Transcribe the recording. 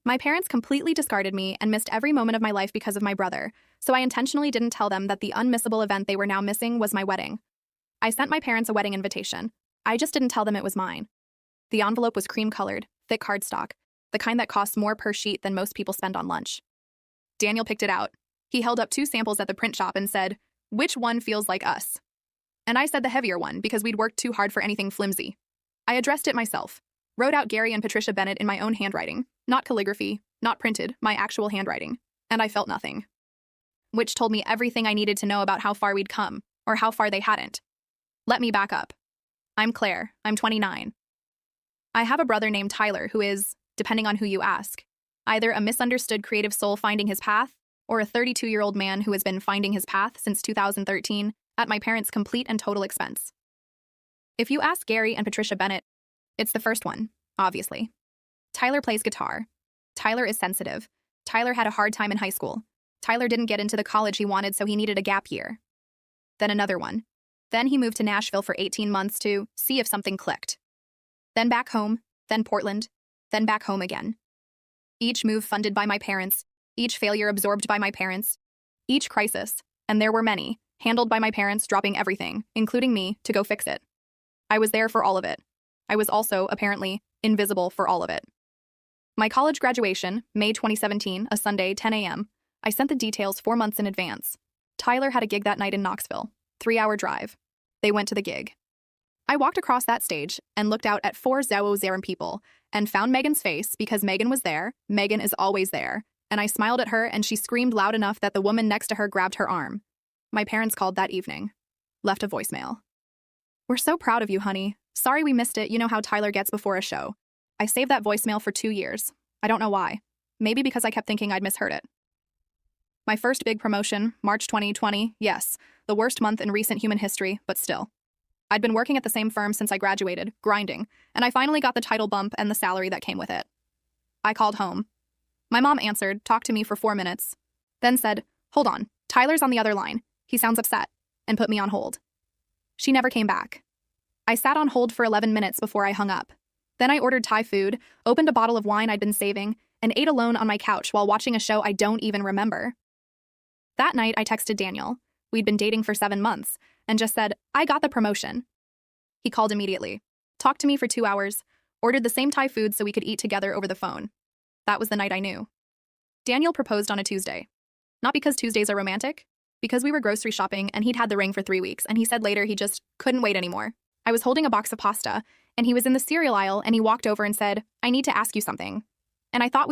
My parents completely discarded me and missed every moment of my life because of my brother, so I intentionally didn't tell them that the unmissable event they were now missing was my wedding. I sent my parents a wedding invitation. I just didn't tell them it was mine. The envelope was cream-colored, thick cardstock, the kind that costs more per sheet than most people spend on lunch. Daniel picked it out. He held up 2 samples at the print shop and said, "Which one feels like us?" And I said the heavier one because we'd worked too hard for anything flimsy. I addressed it myself, wrote out Gary and Patricia Bennett in my own handwriting, not calligraphy, not printed, my actual handwriting, and I felt nothing. Which told me everything I needed to know about how far we'd come, or how far they hadn't. Let me back up. I'm Claire. I'm 29. I have a brother named Tyler who is, depending on who you ask, either a misunderstood creative soul finding his path, or a 32-year-old man who has been finding his path since 2013 at my parents' complete and total expense. If you ask Gary and Patricia Bennett, it's the first one, obviously. Tyler plays guitar. Tyler is sensitive. Tyler had a hard time in high school. Tyler didn't get into the college he wanted, so he needed a gap year. Then another one. Then he moved to Nashville for 18 months to see if something clicked. Then back home, then Portland, then back home again. Each move funded by my parents, each failure absorbed by my parents, each crisis, and there were many, handled by my parents dropping everything, including me, to go fix it. I was there for all of it. I was also, apparently, invisible for all of it. My college graduation, May 2017, a Sunday, 10 a.m., I sent the details 4 months in advance. Tyler had a gig that night in Knoxville, 3-hour drive. They went to the gig. I walked across that stage and looked out at 4,000 people and found Megan's face because Megan was there. Megan is always there. And I smiled at her and she screamed loud enough that the woman next to her grabbed her arm. My parents called that evening. Left a voicemail. "We're so proud of you, honey. Sorry we missed it. You know how Tyler gets before a show." I saved that voicemail for 2 years. I don't know why. Maybe because I kept thinking I'd misheard it. My first big promotion, March 2020, yes, the worst month in recent human history, but still. I'd been working at the same firm since I graduated, grinding, and I finally got the title bump and the salary that came with it. I called home. My mom answered, talked to me for 4 minutes, then said, "Hold on, Tyler's on the other line. He sounds upset," and put me on hold. She never came back. I sat on hold for 11 minutes before I hung up. Then I ordered Thai food, opened a bottle of wine I'd been saving, and ate alone on my couch while watching a show I don't even remember. That night, I texted Daniel. We'd been dating for 7 months, and just said, "I got the promotion." He called immediately, talked to me for 2 hours, ordered the same Thai food so we could eat together over the phone. That was the night I knew. Daniel proposed on a Tuesday. Not because Tuesdays are romantic, because we were grocery shopping and he'd had the ring for 3 weeks, and he said later he just couldn't wait anymore. I was holding a box of pasta, and he was in the cereal aisle, and he walked over and said, "I need to ask you something." And I thought we were